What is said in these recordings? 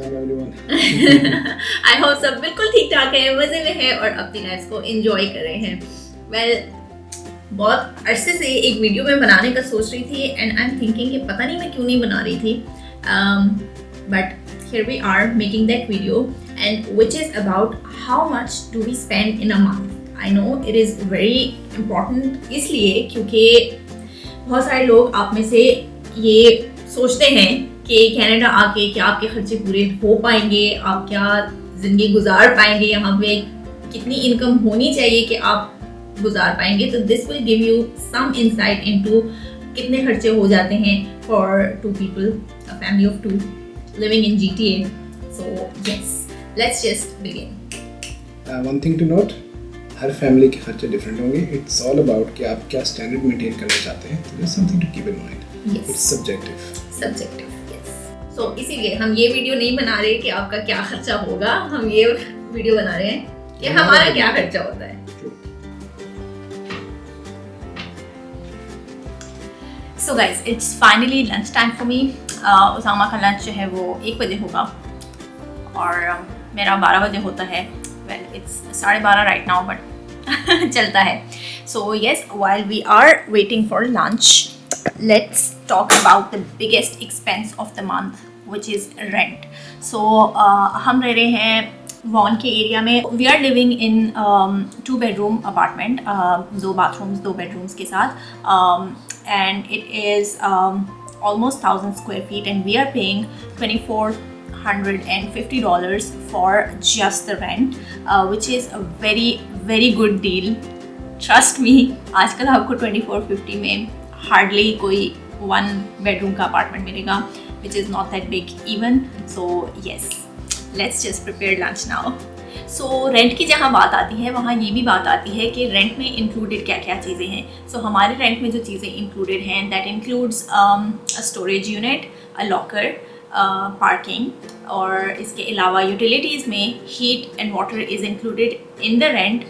Hello everyone. I hope सब बिल्कुल ठीक ठाक है, मजे में है और अपनी लाइफ को एंजॉय कर रहे हैं. बहुत अरसे से एक वीडियो में बनाने का सोच रही थी एंड आई एम थिंकिंग कि पता नहीं मैं क्यों नहीं बना रही थी, but here we are making that video and which is about how much do we spend in a month. I know it is very important इसलिए क्योंकि बहुत सारे लोग आप में से ये सोचते हैं कि कनाडा आके क्या आपके खर्चे पूरे हो पाएंगे, आप क्या ज़िंदगी गुजार पाएंगे, यहाँ पे कितनी इनकम होनी चाहिए कि आप गुजार पाएंगे. तो this will give you some insight into कितने खर्चे हो जाते हैं for 2 people, a family of 2 living in GTA. So yes, let's just begin. One thing to note, हर फैमिली के खर्चे डिफरेंट होंगे. इट्स ऑल अबाउट कि आप क्या स्टैंडर्ड मेंटेन करना चाहते हैं. तो there's something to keep in mind. Yes. It's subjective. Subjective. So इसीलिए हम ये वीडियो नहीं बना रहे कि आपका क्या खर्चा होगा, हम ये वीडियो बना रहे हैं कि हमारा क्या खर्चा होता है. So guys, it's finally lunch time for me. Usama का लंच जो है वो 1 बजे होगा और मेरा 12 बजे होता है. Well it's 12:30 right now but चलता है. So yes, while we are waiting for lunch, let's talk about the biggest expense of the month, which is rent. So हम रह रहे हैं वॉन के एरिया में. We are living in 2-bedroom apartment, 2 bathrooms 2 bedrooms के साथ, and it is almost 1,000 square feet and we are paying $2,450 for just the rent, which is a very very good deal. Trust me, आजकल आपको 2450 में hardly कोई 1 bedroom का apartment मिलेगा, which is not that big even. So yes, let's just prepare lunch now. So rent की जहाँ बात आती है वहाँ ये भी बात आती है कि रेंट में इंक्लूडेड क्या क्या चीज़ें हैं. सो हमारे रेंट में जो चीज़ें इंक्लूडेड हैं that includes a storage unit, a locker, parking, और इसके अलावा यूटिलिटीज़ में heat and water is included in the rent,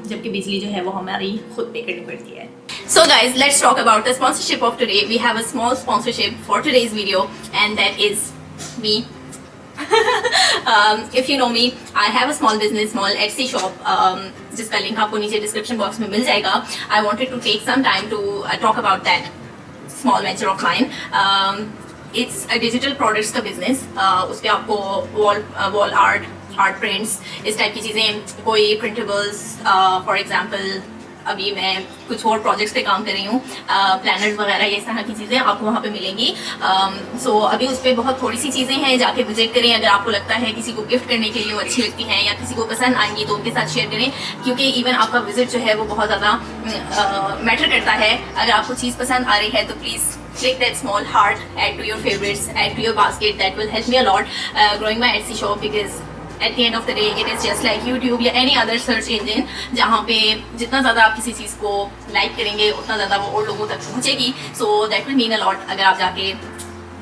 जबकि बिजली जो है वो हमारी खुद पे करनी पड़ती है. So guys, let's talk about the sponsorship of today. We have a small sponsorship for today's video and that is me. If you know me, I have a small business, small Etsy shop, जिसका link आपको नीचे description box में मिल जाएगा. I wanted to take some time to talk about that small venture of mine. It's a digital products का business. उस पर आपको wall art prints, इस टाइप की चीज़ें, कोई printables, for example अभी मैं कुछ और प्रोजेक्ट्स पे काम कर रही हूँ, प्लानर्स वगैरह, ये इस तरह की चीज़ें आपको वहाँ पे मिलेंगी. सो अभी उस पर बहुत थोड़ी सी चीज़ें हैं, जाके विजिट करें. अगर आपको लगता है किसी को गिफ्ट करने के लिए वो अच्छी लगती हैं या किसी को पसंद आएंगी तो उनके साथ शेयर करें, क्योंकि इवन आपका विजिट जो है वो बहुत ज़्यादा मैटर करता है. अगर आपको चीज़ पसंद आ रही है तो please click that small heart, add to your favorites, add to your basket. That will help me a lot growing my Etsy shop, because at the end of the day it is just like YouTube या any other search engine, जहाँ पे जितना ज़्यादा आप किसी चीज़ को like करेंगे उतना ज़्यादा वो और लोगों तक पहुँचेगी. So that will mean a lot अगर आप जाके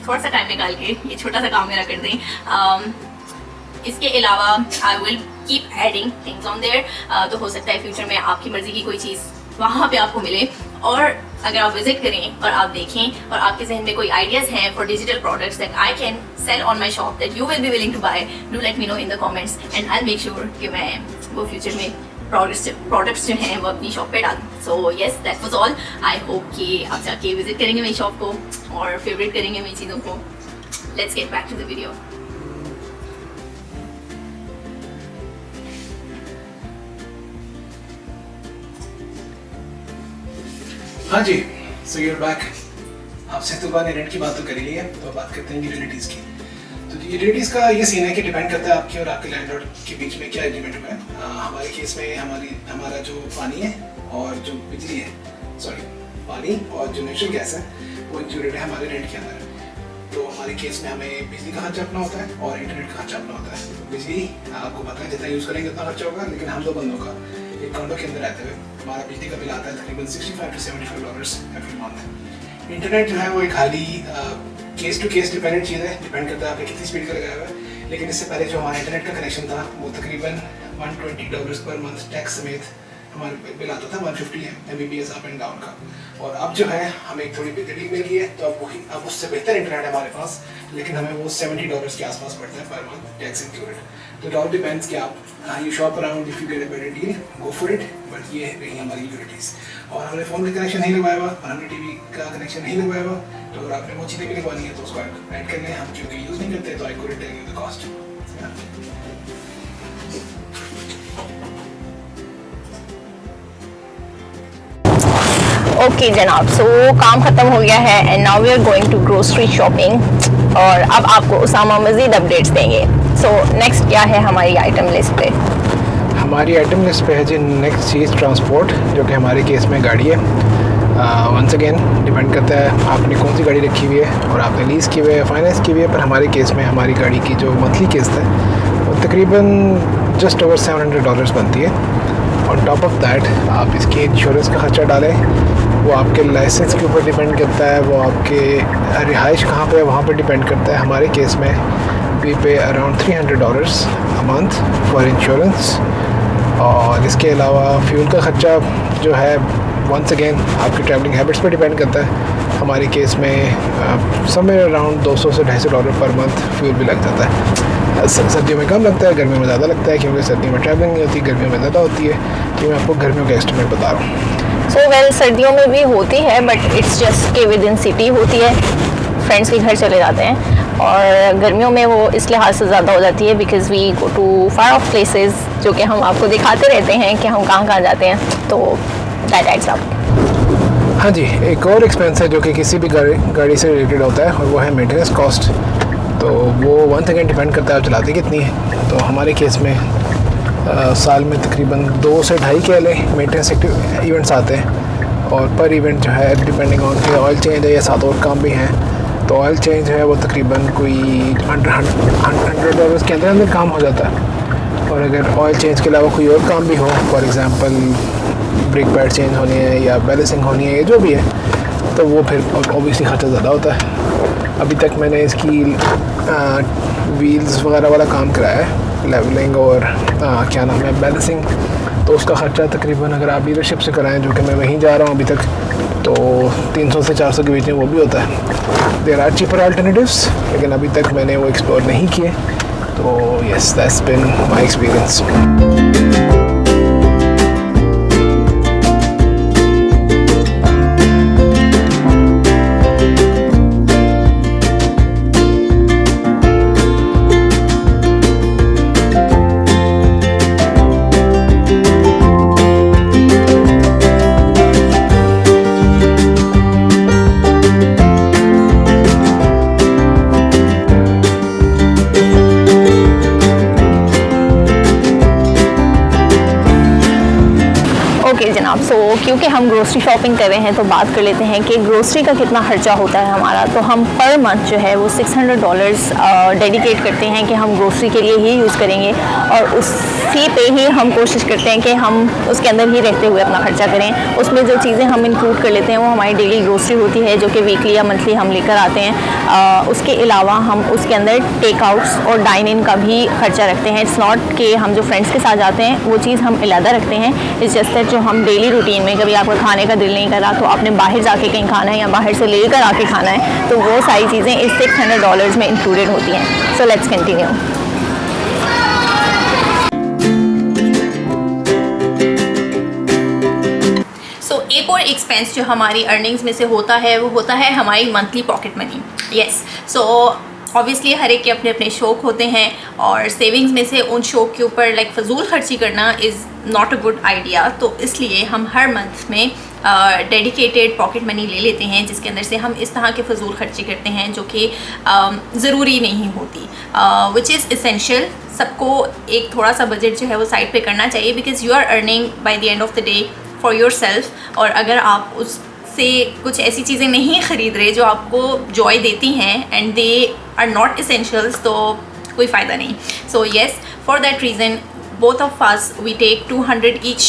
थोड़ा सा टाइम निकाल के ये छोटा सा काम मेरा कर दें. इसके अलावा I will keep adding things on their. तो हो सकता है फ्यूचर में आपकी मर्ज़ी की कोई चीज़ वहाँ पे आपको मिले. और अगर आप विजिट करें और आप देखें और आपके जहन में कोई आइडियाज़ हैं for digital products that I can sell on my shop, that you will be willing to buy, do let me know in the comments and I make sure कि मैं वो फ्यूचर में प्रोडक्ट्स जो हैं वो अपनी shop पे डालूँ. So yes, that was all. I hope कि आप जाके विजिट करेंगे मेरी शॉप को और फेवरेट करेंगे मेरी चीज़ों को. Let's get back to the video. हाँ जी, सो यूर बैक. आपसे तो ने रेंट की बात तो करी ली है, तो बात करते हैं यूटिलिटीज़ की. तो यूटिलिटीज़ का ये सीन है कि डिपेंड करता है आपके और आपके लैंडलॉर्ड के बीच में क्या एग्रीमेंट हुआ है. हमारे केस में हमारा जो पानी है और जो बिजली है, पानी और जो नेचुरल गैस है वो इंक्लूडेड है हमारे रेंट के अंदर. तो हमारे केस में हमें बिजली का खर्चा अपना होता है और इंटरनेट का खर्चा अपना होता है. तो बिजली आपको पता है जितना यूज़ करेंगे उतना खर्चा होगा, लेकिन हम 2 बंदों का एक काउंटर के अंदर रहते हुए हमारा बिजली का बिल आता है तकरीबन $65 to $75 एवरी मंथ. इंटरनेट जो है वो एक खाली केस टू केस डिपेंडेंट चीज़ है, डिपेंड करता है आपने कितनी स्पीड का लगाया हुआ है. लेकिन इससे पहले जो हमारा इंटरनेट का कनेक्शन था वो तकरीबन $120 पर मंथ टैक्स समेत हमारे बिल आता था 150 Mbps अप एंड डाउन का, और अब जो है हमें एक थोड़ी बेहतरीन मिल गई है, तो अब उससे बेहतर इंटरनेट है हमारे पास, लेकिन हमें वो $70 के आसपास पड़ता है पर मंथ, टैक्स इंक्लूडेड। तो इट ऑल डिपेंड्स कि आप you shop around, if you get a better deal go for it, but ये रही हमारी यूटिलिटीज़। और हमने फ़ोन का कनेक्शन नहीं लगवाया हुआ और हमने टीवी का कनेक्शन नहीं लगवाया हुआ, तो अगर आपने वो चीज़ें भी लगवानी है तो उसको ऐड कर लें। हम क्योंकि यूज़ नहीं करते तो I could tell you the cost. Okay जनाब, सो काम ख़त्म हो गया है and now we are going to grocery shopping, और अब आपको उसामा मज़ीद अपडेट्स देंगे। सो नेक्स्ट क्या है हमारी आइटम लिस्ट पे? हमारी आइटम लिस्ट पे है जी नेक्स्ट चीज़ ट्रांसपोर्ट, जो कि हमारे केस में गाड़ी है। वंस अगेन डिपेंड करता है आपने कौन सी गाड़ी रखी हुई है और आपने लीज़ की हुई है, फाइनेंस की हुई है, पर हमारे केस में हमारी गाड़ी की जो मंथली किस्त है वो तकरीबन जस्ट ओवर $700 बनती है। ऑन टॉप ऑफ दैट आप इसकी इंश्योरेंस का ख़र्चा डालें, वो आपके लाइसेंस के ऊपर डिपेंड करता है, वो आपके रिहाइश कहाँ पे है वहाँ पर डिपेंड करता है। हमारे केस में वी पे around $300 a month for insurance, और इसके अलावा फ्यूल का ख़र्चा जो है वंस अगेन आपकी ट्रैवलिंग हैबिट्स पर डिपेंड करता है। हमारे केस में समवेयर अराउंड $200 से $250 पर मंथ फ्यूल भी लग जाता है। सर्दियों में कम लगता है, गर्मियों में ज़्यादा लगता है, क्योंकि सर्दियों में ट्रैवलिंग नहीं होती, गर्मियों में ज़्यादा होती है। तो मैं आपको गर्मियों का एस्टिमेट बता रहा हूँ। सो वेल, सर्दियों में भी होती है बट इट्स जस्ट के विद इन सिटी होती है, फ्रेंड्स के घर चले जाते हैं, और गर्मियों में वो इस लिहाज से ज़्यादा हो जाती है because we go to far off places, जो कि हम आपको दिखाते रहते हैं कि हम कहाँ कहाँ जाते हैं, तो दैट एड्स अप। हाँ जी, एक और एक्सपेंस है जो कि किसी भी गाड़ी से रिलेटेड होता है, और वो है मेंटेनेंस कॉस्ट। तो वो वंस अगेन डिपेंड करता है आप चलाते कितनी है। तो हमारे केस में साल में तकरीबन 2 से 2.5 के मेंटेनेंस इवेंट्स आते हैं, और पर इवेंट जो है डिपेंडिंग ऑन के ऑयल चेंज है या 7 और काम भी हैं, तो ऑयल चेंज है वो तकरीबन कोई $100 के अंदर काम हो जाता है। और अगर ऑयल चेंज के अलावा कोई और काम भी हो, for example brake pad change होनी है या बैलेंसिंग होनी है या जो भी है, तो वो फिर ऑब्वियसली ख़र्चा ज़्यादा होता है। अभी तक मैंने इसकी व्हील्स वगैरह वाला काम कराया है, लेवलिंग और क्या नाम है बैलेंसिंग, तो उसका ख़र्चा तकरीबन अगर आप डीलरशिप से कराएं, जो कि मैं वहीं जा रहा हूँ अभी तक, तो 300 से 400 के बीच में वो भी होता है। देयर आर चीपर अल्टरनेटिव्स, लेकिन अभी तक मैंने वो एक्सप्लोर नहीं किए। तो yes, that's bin my experience. जनाब, सो क्योंकि हम ग्रोसरी शॉपिंग कर रहे हैं तो बात कर लेते हैं कि ग्रोसरी का कितना खर्चा होता है हमारा। तो हम पर मंथ जो है वो $600 डेडिकेट करते हैं कि हम ग्रोसरी के लिए ही यूज़ करेंगे, और उसी पे ही हम कोशिश करते हैं कि हम उसके अंदर ही रहते हुए अपना खर्चा करें। उसमें जो चीज़ें हम इंक्लूड कर लेते हैं वो हमारी डेली ग्रोसरी होती है, जो कि वीकली या मंथली हम लेकर आते हैं। उसके अलावा हम उसके अंदर टेक आउट्स और डाइन इन का भी खर्चा रखते हैं। इट्स नॉट कि हम जो फ्रेंड्स के साथ जाते हैं वो चीज़ हम अलग रखते हैं, इट्स जस्ट दैट जो हम डेली रूटीन में कभी आपका खाने का दिल नहीं करा तो आपने बाहर जाके कहीं खाना है या बाहर से लेकर आके खाना है, तो वो सारी चीज़ें इस $600 में इंक्लूडेड होती हैं। So let's continue. एक और एक्सपेंस जो हमारी अर्निंग्स में से होता है वो होता है हमारी monthly pocket money. Yes, so obviously हर एक के अपने अपने शौक़ होते हैं, और सेविंग्स में से उन शौक़ के ऊपर लाइक फजूल खर्ची करना is not a good idea. तो इसलिए हम हर मंथ में डेडिकेटेड पॉकेट मनी ले लेते हैं, जिसके अंदर से हम इस तरह के फजूल खर्ची करते हैं जो कि ज़रूरी नहीं होती, विच इज़ इसेंशियल। सबको एक थोड़ा सा बजट जो है वो साइड पे करना चाहिए, because you are earning by the end of the day for yourself. और अगर आप उससे कुछ ऐसी चीज़ें नहीं ख़रीद रहे जो आपको जॉय देती हैं and they are not essentials, तो कोई फ़ायदा नहीं। So yes, for that reason both of us we take 200 each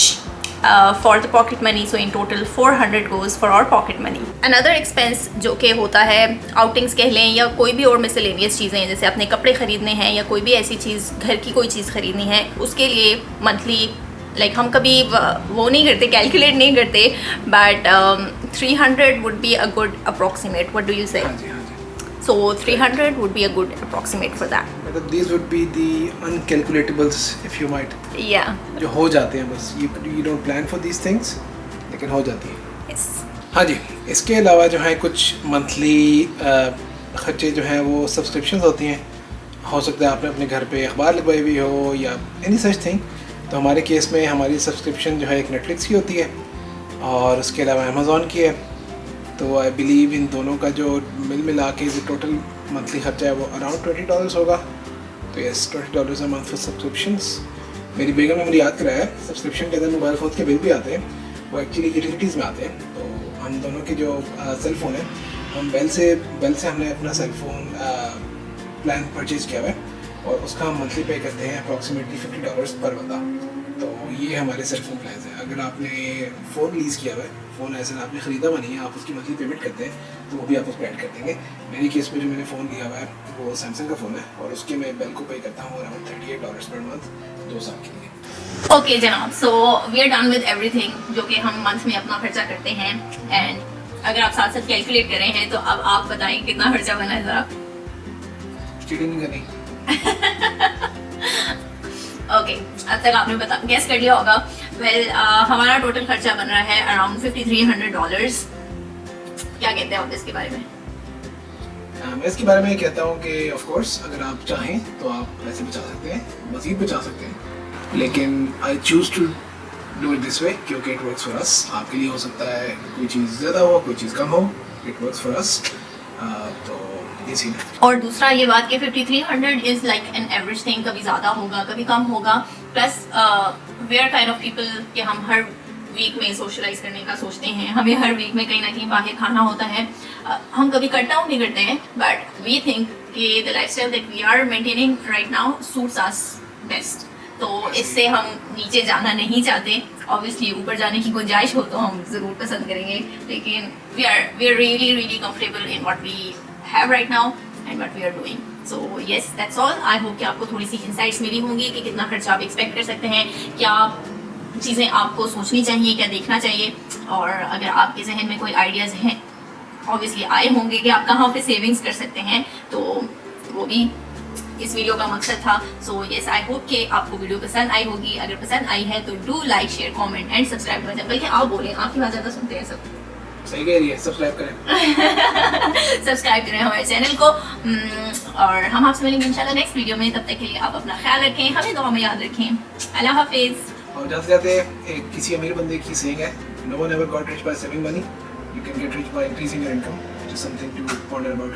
for the pocket money, so in total 400 goes for our pocket money. Another expense जो कि होता है outings कह लें या कोई भी और miscellaneous चीज़ें हैं, जैसे अपने कपड़े ख़रीदने हैं या कोई भी ऐसी चीज़ घर की कोई चीज़ ख़रीदनी है, उसके लिए monthly लाइक हम कभी वो नहीं करते, कैलकुलेट नहीं करते, but 300 would be a good approximate. What do you से? हाँ जी. So 300 would be a good approximate for that. मतलब these would be the uncalculatables if you might. Yeah. जो हो जाते हैं बस. You don't plan for these things, लेकिन हो जाती है. Yes. हाँ जी. इसके अलावा जो है कुछ मंथली खर्चे जो हैं वो सब्सक्रिप्शंस होती हैं. हो सकता है आपने अपने घर पे अखबार लगवाई हुई हो या एनी सच थिंग. तो हमारे केस में हमारी सब्सक्रिप्शन जो है एक नेटफ्लिक्स की होती है और उसके अलावा अमेज़ॉन की है. तो आई बिलीव इन दोनों का जो मिला के जो टोटल मंथली खर्चा है वो अराउंड $20 होगा. तो yes, $20 a month for subscriptions. मेरी बेगम ने मुझे याद कराया है सब्सक्रिप्शन के अंदर मोबाइल फ़ोन के बिल भी आते हैं, वो एक्चुअली यूटिलिटीज़ में आते हैं. तो हम दोनों के जो सेल फ़ोन है, हम बेल से हमने अपना सेल फ़ोन प्लान परचेज़ किया हुआ है और उसका हम मंथली पे करते हैं अप्रॉक्सीमेटली $50 पर बंदा. तो ये हमारे सेल फ़ोन प्लान है. अगर आपने फ़ोन लीज़ किया हुआ है, फ़ोन ऐसा आपने ख़रीदा हुआ नहीं है, आप उसकी मंथली पेमेंट करते हैं तो वो भी आप उसको ऐड कर देंगे. मेरे केस में जो मैंने फ़ोन लिया हुआ है वो सैमसंग का फ़ोन है और उसके मैं बेल को पे करता हूँ अराउंड $38 पर मंथ 2 साल के लिए. ओके जनाब, so we are done with everything जो कि हम मंथ में अपना खर्चा करते हैं. एंड अगर आप साथ साथ कैलकुलेट कर रहे हैं तो अब आप बताएं कितना खर्चा बना है ज़रा. चीटिंग नहीं करनी. ओके, अब तक आपने गेस कर लिया होगा. वेल, हमारा टोटल खर्चा बन रहा है अराउंड $5,300. क्या कहते हैं आप इसके बारे में? मैं इसके बारे में ये कहता हूँ कि ऑफ कोर्स अगर आप चाहें तो आप पैसे बचा सकते हैं, मज़ीद बचा सकते हैं, लेकिन I choose to do it this way क्योंकि इट वर्क्स फॉर अस. आपके लिए हो सकता है कोई चीज़ ज़्यादा हो, कोई चीज़ कम हो, इट वर्क्स फॉर अस. तो ये सीन है. और दूसरा ये बात कि 5300 is like an average thing. कभी ज़्यादा होगा, कभी कम होगा. Plus we are kind of people कि हम हर वीक में सोशलाइज करने का सोचते हैं, हमें हर वीक में कहीं ना कहीं बाहर खाना होता है. हम कभी कट डाउन नहीं करते हैं, बट वी थिंक कि the lifestyle that we are maintaining right now suits us best. तो इससे हम नीचे जाना नहीं चाहते. ऑब्वियसली ऊपर जाने की गुंजाइश हो तो हम ज़रूर पसंद करेंगे, लेकिन we are really really comfortable in what we have right now and what we are doing. So yes, that's all. I hope कि आपको थोड़ी सी इंसाइट्स मिली होंगी कि कितना खर्चा आप एक्सपेक्ट कर सकते हैं, क्या चीज़ें आपको सोचनी चाहिए, क्या देखना चाहिए. और अगर आपके जहन में कोई आइडियाज़ हैं, ऑब्वियसली आए होंगे कि आप कहाँ पे सेविंग्स कर सकते हैं, तो वो भी इस वीडियो का मकसद था. सो येस, आई होप कि आपको वीडियो पसंद आई होगी. अगर पसंद आई है तो do like, share, comment and subscribe करें. बल्कि आप बोलें, आपकी बात ज़्यादा सुनते हैं सब. सही कह रही है, सब्सक्राइब करें. सब्सक्राइब करें हमारे चैनल को. और हम आपसे मिलेंगे इंशाल्लाह नेक्स्ट वीडियो में. तब तक के लिए आप अपना ख्याल रखें, हमें दुआ में याद रखें. अल्लाह हाफिज़. और जाते जाते एक किसी अमीर बंदे की सेइंग है, no one ever got rich by saving money, you can get rich by increasing your income. Just something to ponder about.